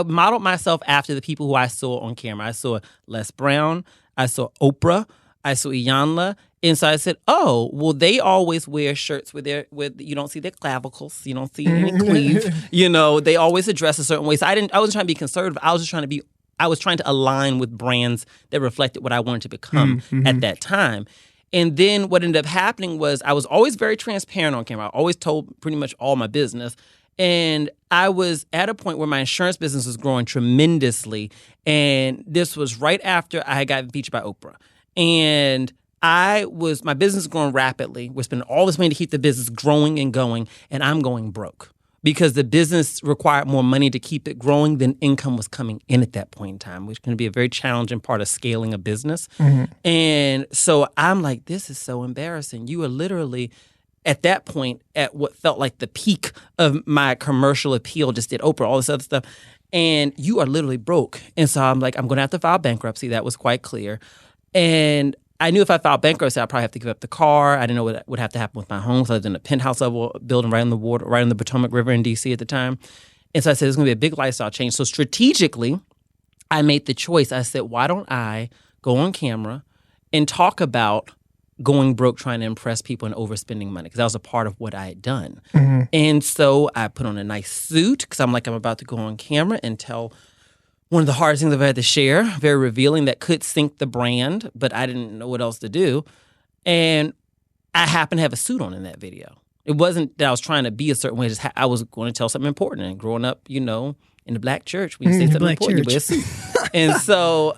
modeled myself after the people who I saw on camera. I saw Les Brown, I saw Oprah, I saw Iyanla. And so I said, oh, well, they always wear shirts with you don't see their clavicles, you don't see any cleave. They always address a certain way. So I wasn't trying to be conservative. I was trying to align with brands that reflected what I wanted to become at that time. And then what ended up happening was I was always very transparent on camera. I always told pretty much all my business. And I was at a point where my insurance business was growing tremendously. And this was right after I had gotten featured by Oprah. And my business is growing rapidly. We're spending all this money to keep the business growing and going. And I'm going broke because the business required more money to keep it growing than income was coming in at that point in time, which can be a very challenging part of scaling a business. And so I'm like, this is so embarrassing. You are literally at that point at what felt like the peak of my commercial appeal, just did Oprah, all this other stuff. And you are literally broke. And so I'm like, I'm going to have to file bankruptcy. That was quite clear. And I knew if I filed bankruptcy, I'd probably have to give up the car. I didn't know what would have to happen with my home. So I was in a penthouse level building right on the water, right on the Potomac River in D.C. at the time. And so I said, it's going to be a big lifestyle change. So strategically, I made the choice. I said, why don't I go on camera and talk about going broke, trying to impress people and overspending money? Because that was a part of what I had done. And so I put on a nice suit because I'm about to go on camera and tell one of the hardest things I've had to share, very revealing, that could sink the brand, but I didn't know what else to do. And I happened to have a suit on in that video. It wasn't that I was trying to be a certain way. Just I was going to tell something important. And growing up, in the black church, when you say something important, you wear a suit. And so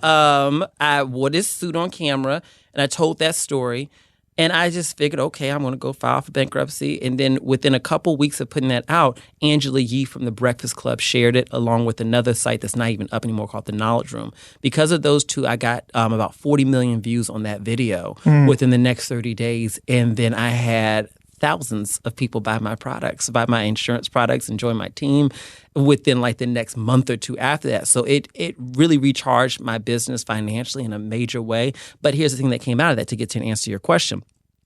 I wore this suit on camera, and I told that story. And I just figured, okay, I'm going to go file for bankruptcy. And then within a couple weeks of putting that out, Angela Yee from the Breakfast Club shared it along with another site that's not even up anymore called The Knowledge Room. Because of those two, I got about 40 million views on that video within the next 30 days. And then I had thousands of people buy my products, buy my insurance products, and join my team within like the next month or two after that. So it really recharged my business financially in a major way. But here's the thing that came out of that, to get to answer your question.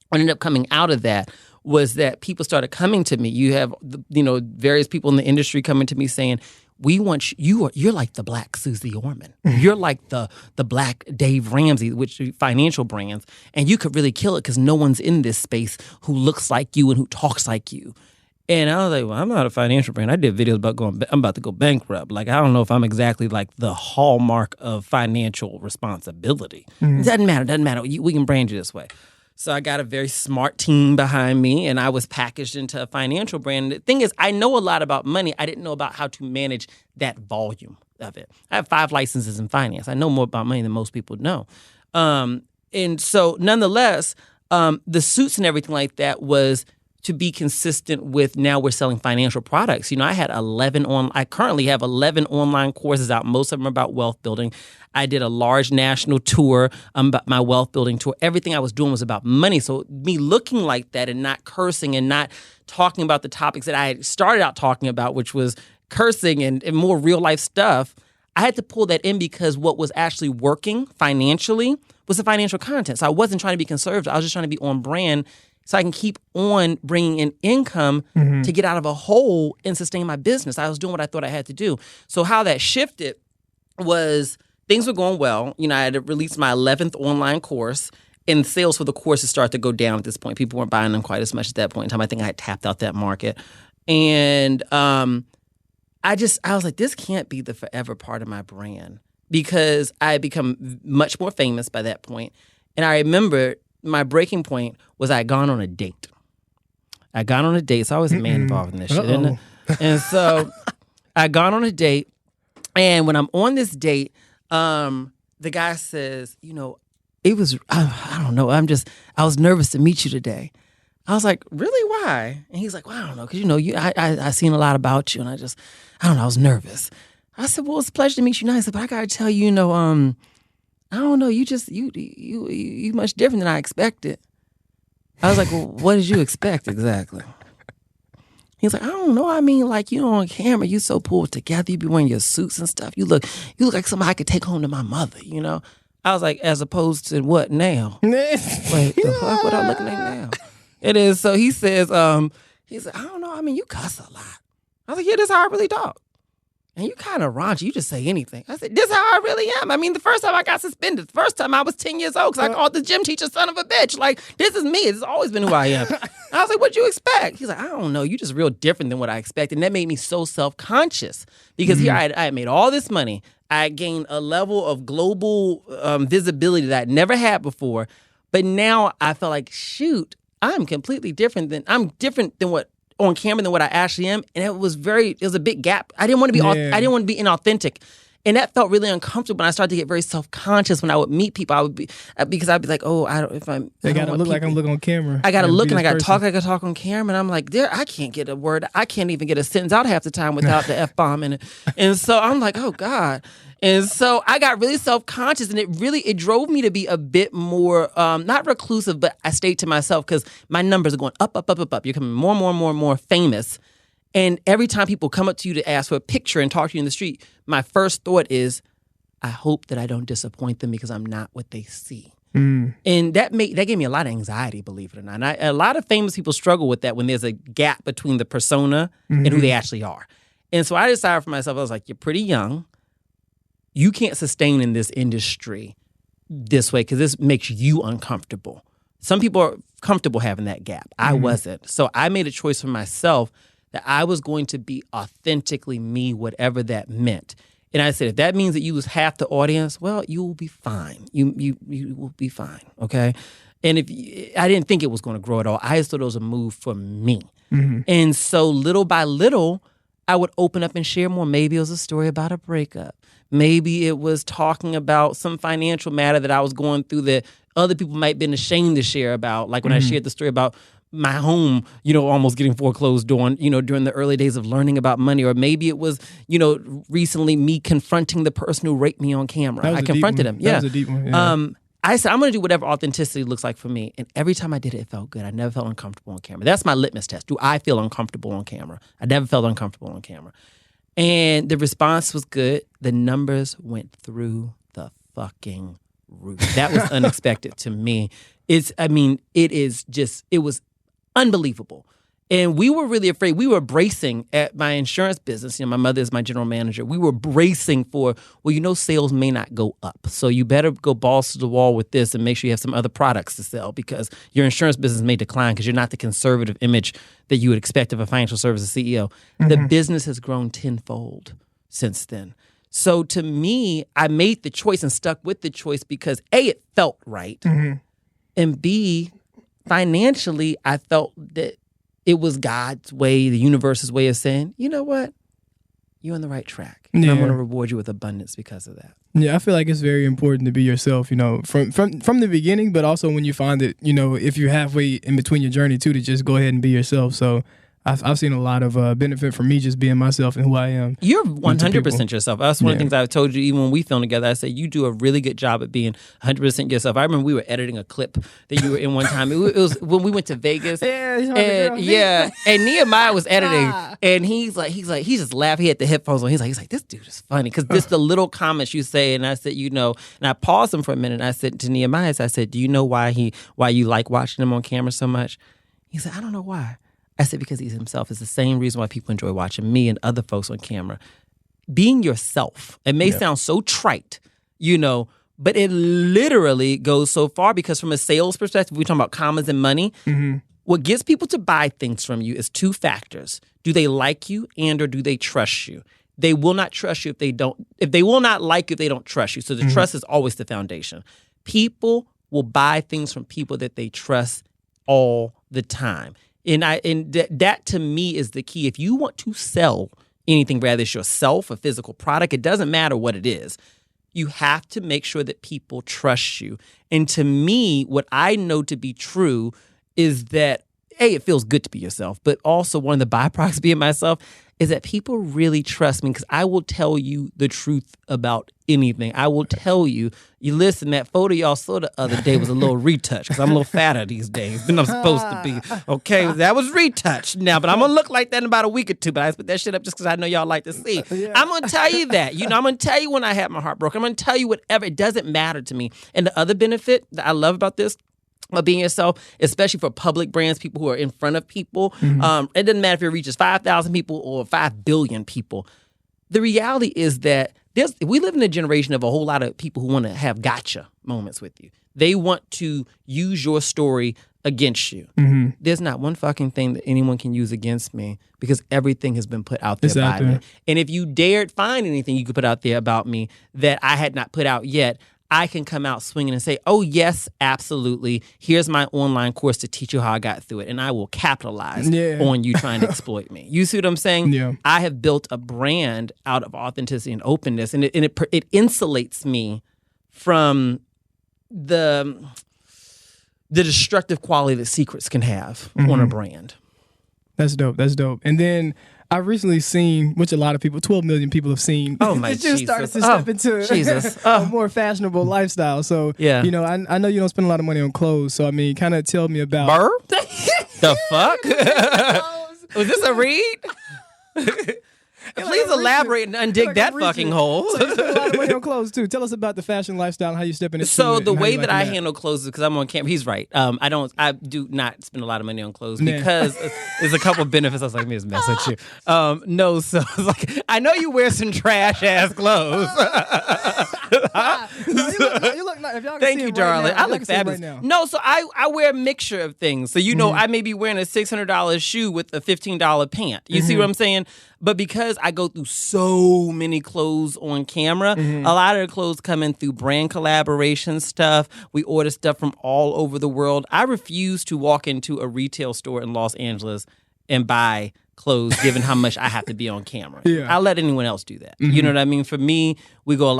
What ended up coming out of that was that people started coming to me. You have, various people in the industry coming to me saying, we want you're like the Black Susie Orman. You're like the Black Dave Ramsey, which are financial brands, and you could really kill it because no one's in this space who looks like you and who talks like you. And I was like, well, I'm not a financial brand. I did videos about I'm about to go bankrupt. Like, I don't know if I'm exactly like the hallmark of financial responsibility. It doesn't matter. We can brand you this way. So I got a very smart team behind me, and I was packaged into a financial brand. The thing is, I know a lot about money. I didn't know about how to manage that volume of it. I have 5 licenses in finance. I know more about money than most people know. And so nonetheless, the suits and everything like that was to be consistent with, now we're selling financial products. I had I currently have 11 online courses out. Most of them are about wealth building. I did a large national tour about my wealth building tour. Everything I was doing was about money. So me looking like that and not cursing and not talking about the topics that I had started out talking about, which was cursing and more real life stuff, I had to pull that in because what was actually working financially was the financial content. So I wasn't trying to be conservative. I was just trying to be on brand so I can keep on bringing in income to get out of a hole and sustain my business. I was doing what I thought I had to do. So how that shifted was things were going well. I had released my 11th online course, and sales for the courses started to go down at this point. People weren't buying them quite as much at that point in time. I think I had tapped out that market. And I was like, this can't be the forever part of my brand, because I had become much more famous by that point. And I remember my breaking point was I had gone on a date. It's always a man involved in this shit, isn't it? And so I gone on a date, and when I'm on this date, the guy says, it was, I don't know, I was nervous to meet you today. I was like, really, why? And he's like, well, I don't know, because, I seen a lot about you, and I don't know, I was nervous. I said, well, it's a pleasure to meet you. And I said, but I got to tell you, I don't know, you much different than I expected. I was like, well, what did you expect exactly? He's like, I don't know. I mean, like, on camera, you so pulled together. You be wearing your suits and stuff. You look like somebody I could take home to my mother, I was like, as opposed to what now? Wait, the fuck? What I'm looking at now? It is. So he says, he's like, I don't know. I mean, you cuss a lot. I was like, yeah, this is how I really talk. And you kind of raunchy. You just say anything. I said, this is how I really am. I mean, the first time I got suspended, the first time I was 10 years old because I called the gym teacher son of a bitch. Like, this is me. It's always been who I am. I was like, what'd you expect? He's like, I don't know. You just real different than what I expected. And that made me so self-conscious because here I had made all this money. I had gained a level of global visibility that I'd never had before. But now I felt like, shoot, I'm different than what on camera than what I actually am, and it was a big gap. I didn't want to be I didn't want to be inauthentic, and that felt really uncomfortable. When I started to get very self-conscious when I would meet people, I would be because I'd be like, oh, They gotta look like I'm looking on camera. I gotta look and I gotta talk like I talk on camera, and I'm like, I can't get a word. I can't even get a sentence out half the time without the F-bomb in it, and so I'm like, oh God. And so I got really self-conscious, and it drove me to be a bit more, not reclusive, but I stayed to myself because my numbers are going up, up, up, up, up. You're becoming more and more and more and more famous. And every time people come up to you to ask for a picture and talk to you in the street, my first thought is, I hope that I don't disappoint them because I'm not what they see. And that gave me a lot of anxiety, believe it or not. And a lot of famous people struggle with that when there's a gap between the persona and who they actually are. And so I decided for myself, I was like, you're pretty young. You can't sustain in this industry this way because this makes you uncomfortable. Some people are comfortable having that gap. I wasn't. So I made a choice for myself that I was going to be authentically me, whatever that meant. And I said, if that means that you lose half the audience, well, you will be fine. You will be fine, okay? And I didn't think it was going to grow at all. I just thought it was a move for me. And so little by little, I would open up and share more. Maybe it was a story about a breakup. Maybe it was talking about some financial matter that I was going through that other people might have been ashamed to share about. Like when I shared the story about my home, almost getting foreclosed on, during the early days of learning about money. Or maybe it was, recently me confronting the person who raped me on camera. I confronted him. Yeah. That was a deep one. Yeah. I said, I'm going to do whatever authenticity looks like for me. And every time I did it, it felt good. I never felt uncomfortable on camera. That's my litmus test. Do I feel uncomfortable on camera? I never felt uncomfortable on camera. And the response was good. The numbers went through the fucking roof. That was unexpected to me. It was unbelievable. And we were really afraid. We were bracing at my insurance business. My mother is my general manager. We were bracing for, sales may not go up. So you better go balls to the wall with this and make sure you have some other products to sell because your insurance business may decline because you're not the conservative image that you would expect of a financial services CEO. The business has grown tenfold since then. So to me, I made the choice and stuck with the choice because A, it felt right. And B, financially, I felt that it was God's way, the universe's way of saying, you know what? You're on the right track. And I'm going to reward you with abundance because of that. Yeah, I feel like it's very important to be yourself, from the beginning, but also when you find that, if you're halfway in between your journey too, to just go ahead and be yourself. So I've seen a lot of benefit from me just being myself and who I am. You're 100% yourself. That's one of the things I've told you even when we filmed together. I said, you do a really good job at being 100% yourself. I remember we were editing a clip that you were in one time. It was when we went to Vegas. And Nehemiah was editing. And he's just laughing. He had the headphones on. He's like, this dude is funny. Because just the little comments you say. And I said, and I paused him for a minute. And I said to Nehemiah, I said, do you know why you like watching him on camera so much? He said, I don't know why. I said, because he's himself. It's the same reason why people enjoy watching me and other folks on camera. Being yourself. It may sound so trite, but it literally goes so far because from a sales perspective, we're talking about commas and money. What gets people to buy things from you is two factors. Do they like you and or do they trust you? They will not trust you if they will not like you if they don't trust you. So the trust is always the foundation. People will buy things from people that they trust all the time. And that to me is the key. If you want to sell anything, whether it's yourself, a physical product, it doesn't matter what it is. You have to make sure that people trust you. And to me, what I know to be true is that, A, it feels good to be yourself, but also one of the byproducts of being myself is that people really trust me because I will tell you the truth about anything. I will tell you, listen, that photo y'all saw the other day was a little retouched because I'm a little fatter these days than I'm supposed to be. Okay, that was retouched now, but I'm going to look like that in about a week or two, but I put that shit up just because I know y'all like to see. I'm going to tell you that. I'm going to tell you when I had my heart broken. I'm going to tell you whatever. It doesn't matter to me. And the other benefit that I love about this, about being yourself, especially for public brands, people who are in front of people. It doesn't matter if it reaches 5,000 people or 5 billion people. The reality is that we live in a generation of a whole lot of people who want to have gotcha moments with you. They want to use your story against you. There's not one fucking thing that anyone can use against me because everything has been put out there by me. And if you dared find anything you could put out there about me that I had not put out yet, I can come out swinging and say, oh, yes, absolutely. Here's my online course to teach you how I got through it. And I will capitalize on you trying to exploit me. You see what I'm saying? Yeah. I have built a brand out of authenticity and openness. And it insulates me from the destructive quality that secrets can have on a brand. That's dope. And then I've recently seen, which a lot of people, 12 million people have seen. Oh my Jesus! Just started to step into a more fashionable lifestyle. So I know you don't spend a lot of money on clothes. So I mean, kind of tell me about the fuck. Was this a read? Please elaborate and undig that fucking hole. So you spend a lot of money on clothes too. Tell us about the fashion lifestyle and how you step into it. So the way that I handle clothes is because I'm on camera. He's right. I do not spend a lot of money on clothes because there's a couple of benefits. I was like, let me just mess with you. No, so it's like I know you wear some trash ass clothes. You look nice. If y'all can Thank see you, him darling. Right now, I look fabulous. Right no, so I wear a mixture of things. So I may be wearing a $600 shoe with a $15 pant. You see what I'm saying? But because I go through so many clothes on camera, a lot of the clothes come in through brand collaboration stuff. We order stuff from all over the world. I refuse to walk into a retail store in Los Angeles and buy clothes given how much I have to be on camera. Yeah. I'll let anyone else do that. You know what I mean? For me, we go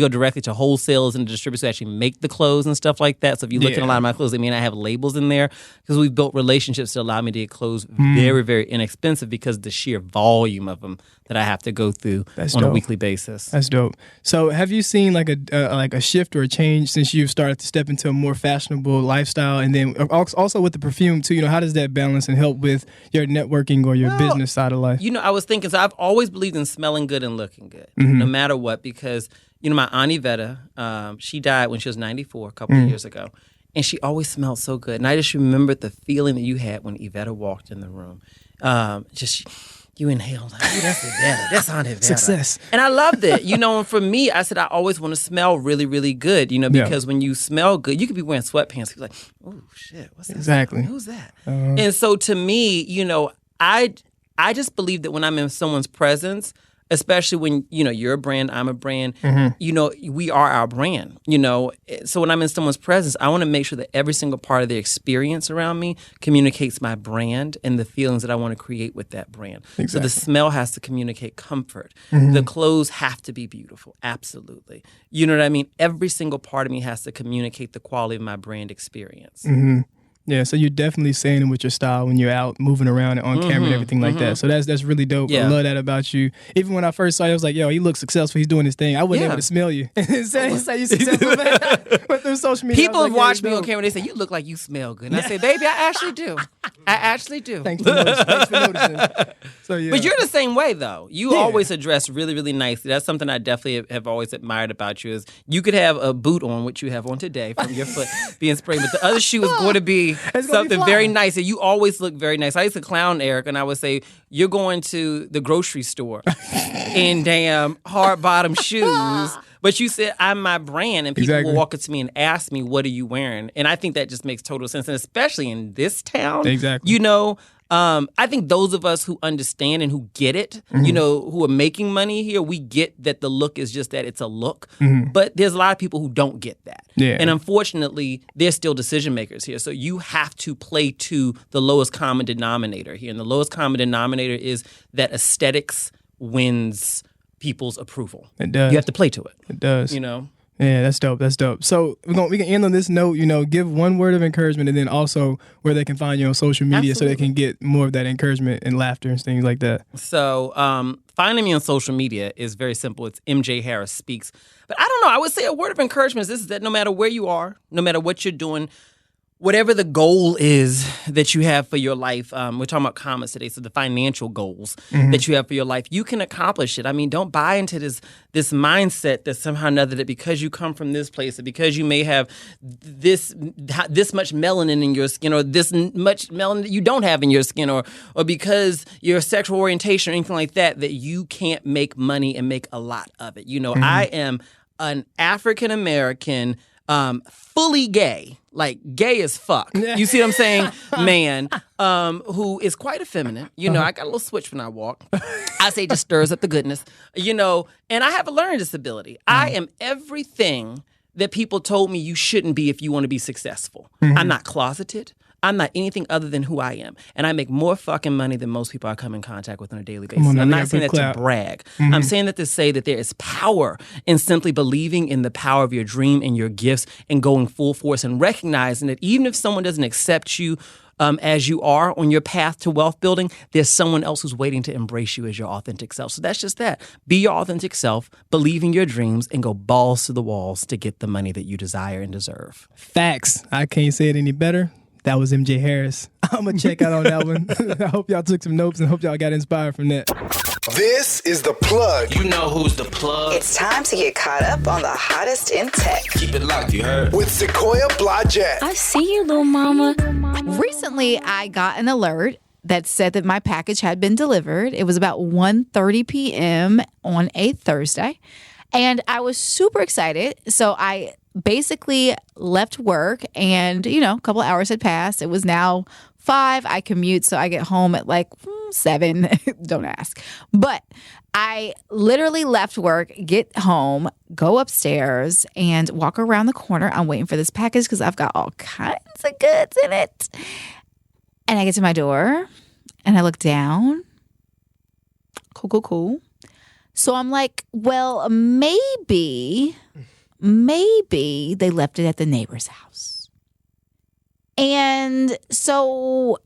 directly to wholesalers and distributors who actually make the clothes and stuff like that. So if you look at a lot of my clothes, I mean, I have labels in there because we've built relationships to allow me to get clothes very, very inexpensive because of the sheer volume of them that I have to go through on a weekly basis. That's dope. So have you seen like a shift or a change since you've started to step into a more fashionable lifestyle? And then also with the perfume too, how does that balance and help with your networking or your business side of life? I was thinking, so I've always believed in smelling good and looking good, no matter what, because, my Aunt Yvetta, she died when she was 94 a couple of years ago, and she always smelled so good. And I just remembered the feeling that you had when Yvetta walked in the room. You inhaled, that's Yvetta, that's Aunt Yvetta. Success. And I loved it. And for me, I said I always want to smell really, really good, because when you smell good, you could be wearing sweatpants. People like, oh, shit, what's that? Exactly. Who's that? And so to me, I just believe that when I'm in someone's presence, especially when, you're a brand, I'm a brand, we are our brand, So when I'm in someone's presence, I want to make sure that every single part of their experience around me communicates my brand and the feelings that I want to create with that brand. Exactly. So the smell has to communicate comfort. The clothes have to be beautiful. Absolutely. You know what I mean? Every single part of me has to communicate the quality of my brand experience. Yeah, so you're definitely saying it with your style when you're out moving around and on camera and everything like that. So that's really dope. Yeah. I love that about you. Even when I first saw you, I was like, yo, he looks successful. He's doing his thing. I wasn't able to smell you. say you successful, man. But through social media, people have watched me on camera. They say, you look like you smell good. And I say, baby, I actually do. I actually do. Thanks for noticing. So, yeah. But you're the same way, though. You always address really, really nicely. That's something I definitely have always admired about you is you could have a boot on, which you have on today from your foot being sprayed, but the other shoe is going to be something very nice. And you always look very nice. I used to clown Eric, and I would say, you're going to the grocery store in damn hard-bottom shoes. But you said, I'm my brand, and people will walk up to me and ask me, what are you wearing? And I think that just makes total sense. And especially in this town, I think those of us who understand and who get it, who are making money here, we get that the look is just that it's a look. But there's a lot of people who don't get that. Yeah. And unfortunately, they're still decision makers here. So you have to play to the lowest common denominator here. And the lowest common denominator is that aesthetics wins people's approval. It does. You have to play to it. It does. Yeah, that's dope. That's dope. So we can end on this note, give one word of encouragement and then also where they can find you on social media so they can get more of that encouragement and laughter and things like that. So finding me on social media is very simple. It's MJ Harris Speaks. But I don't know. I would say a word of encouragement is that no matter where you are, no matter what you're doing, whatever the goal is that you have for your life, we're talking about commas today, so the financial goals that you have for your life, you can accomplish it. I mean, don't buy into this mindset that somehow or another that because you come from this place, or because you may have this much melanin in your skin, or this much melanin that you don't have in your skin, or because your sexual orientation or anything like that, that you can't make money and make a lot of it. I am an African American, fully gay, like gay as fuck. You see what I'm saying? Man, who is quite effeminate. I got a little switch when I walk. I say just stirs up the goodness, and I have a learning disability. I am everything that people told me you shouldn't be if you want to be successful. I'm not closeted. I'm not anything other than who I am. And I make more fucking money than most people I come in contact with on a daily basis. I'm not saying that to brag. I'm saying that to say that there is power in simply believing in the power of your dream and your gifts and going full force and recognizing that even if someone doesn't accept you as you are on your path to wealth building, there's someone else who's waiting to embrace you as your authentic self. So that's just that. Be your authentic self, believe in your dreams, and go balls to the walls to get the money that you desire and deserve. Facts. I can't say it any better. That was MJ Harris. I'm going to check out on that one. I hope y'all took some notes and hope y'all got inspired from that. This is The Plug. You know who's the plug. It's time to get caught up on the hottest in tech. Keep it locked, you heard? With Sequoia Blodgett. I see you, little mama. Recently, I got an alert that said that my package had been delivered. It was about 1:30 p.m. on a Thursday. And I was super excited. So I basically left work and, a couple of hours had passed. It was now 5. I commute, so I get home at like 7. Don't ask. But I literally left work, get home, go upstairs, and walk around the corner. I'm waiting for this package because I've got all kinds of goods in it. And I get to my door, and I look down, Cool. So I'm like, well, maybe they left it at the neighbor's house. And so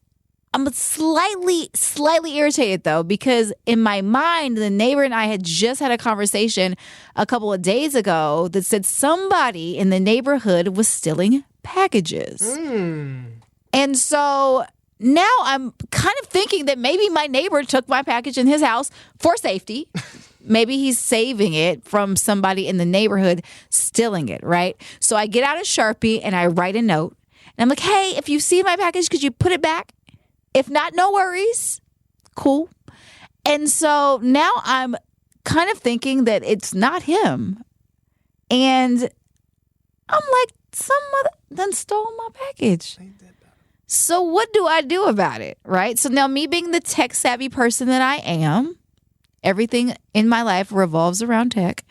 I'm slightly irritated, though, because in my mind, the neighbor and I had just had a conversation a couple of days ago that said somebody in the neighborhood was stealing packages. And so now I'm kind of thinking that maybe my neighbor took my package in his house for safety. Maybe he's saving it from somebody in the neighborhood stealing it, right? So I get out a Sharpie and I write a note. And I'm like, hey, if you see my package, could you put it back? If not, no worries. Cool. And so now I'm kind of thinking that it's not him. And I'm like, someone done stole my package. So what do I do about it, right? So now me being the tech savvy person that I am, everything in my life revolves around tech.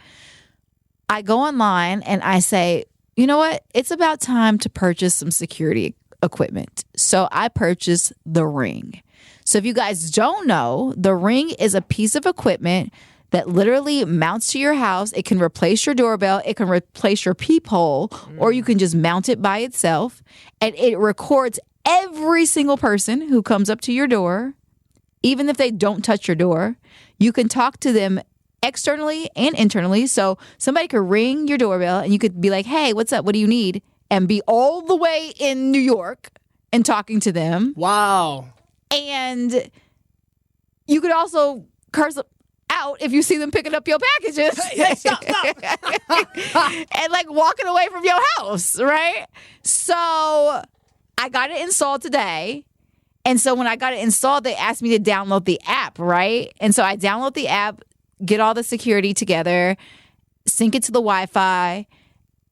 I go online and I say, you know what? It's about time to purchase some security equipment. So I purchased the Ring. So if you guys don't know, the Ring is a piece of equipment that literally mounts to your house. It can replace your doorbell. It can replace your peephole, or you can just mount it by itself. And it records every single person who comes up to your door, even if they don't touch your door. You can talk to them externally and internally. So somebody could ring your doorbell and you could be like, hey, what's up? What do you need? And be all the way in New York and talking to them. Wow. And you could also curse out if you see them picking up your packages. Hey, stop. And like walking away from your house, right? So I got it installed today. And so when I got it installed, they asked me to download the app, right? And so I download the app, get all the security together, sync it to the Wi-Fi.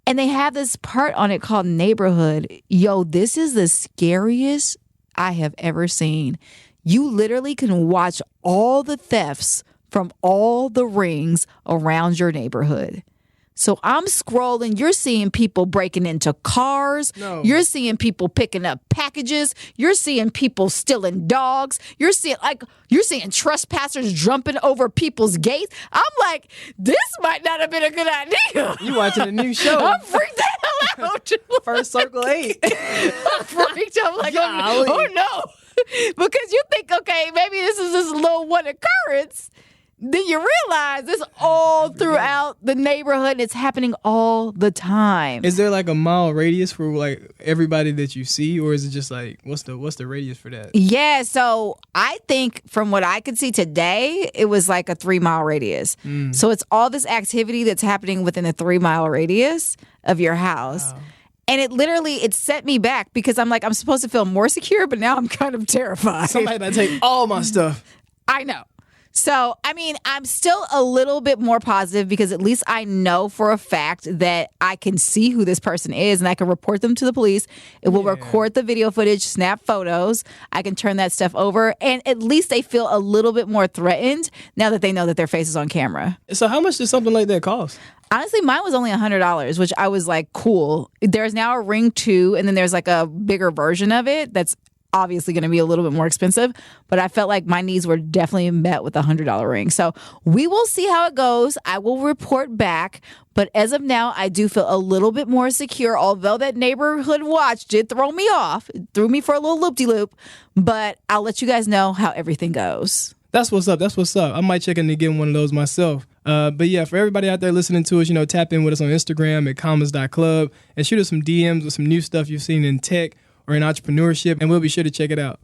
And they have this part on it called Neighborhood. Yo, this is the scariest I have ever seen. You literally can watch all the thefts from all the rings around your neighborhood. So I'm scrolling. You're seeing people breaking into cars. No. You're seeing people picking up packages. You're seeing people stealing dogs. You're seeing trespassers jumping over people's gates. I'm like, this might not have been a good idea. You watching a new show. I'm freaked the hell out. First Circle 8. I'm freaked. I'm like, oh no. Because you think, okay, maybe this is just a little one occurrence. Then you realize it's all throughout the neighborhood. It's happening all the time. Is there like a mile radius for like everybody that you see, or is it just like what's the radius for that? Yeah, so I think from what I could see today, it was like a 3-mile radius. So it's all this activity that's happening within a 3-mile radius of your house. Wow. And it set me back because I'm like, I'm supposed to feel more secure, but now I'm kind of terrified. Somebody might take all my stuff. I know. So, I mean, I'm still a little bit more positive because at least I know for a fact that I can see who this person is and I can report them to the police. It will record the video footage, snap photos. I can turn that stuff over. And at least they feel a little bit more threatened now that they know that their face is on camera. So how much does something like that cost? Honestly, mine was only $100, which I was like, cool. There's now a Ring 2, and then there's like a bigger version of it that's obviously going to be a little bit more expensive, but I felt like my needs were definitely met with a $100 ring. So we will see how it goes. I will report back, but as of now, I do feel a little bit more secure, although that neighborhood watch did throw me off. It threw me for a little loop-de-loop, but I'll let you guys know how everything goes. That's what's up. I might check into getting one of those myself. But yeah, for everybody out there listening to us, tap in with us on Instagram at commas.club and shoot us some DMs with some new stuff you've seen in tech or in entrepreneurship, and we'll be sure to check it out.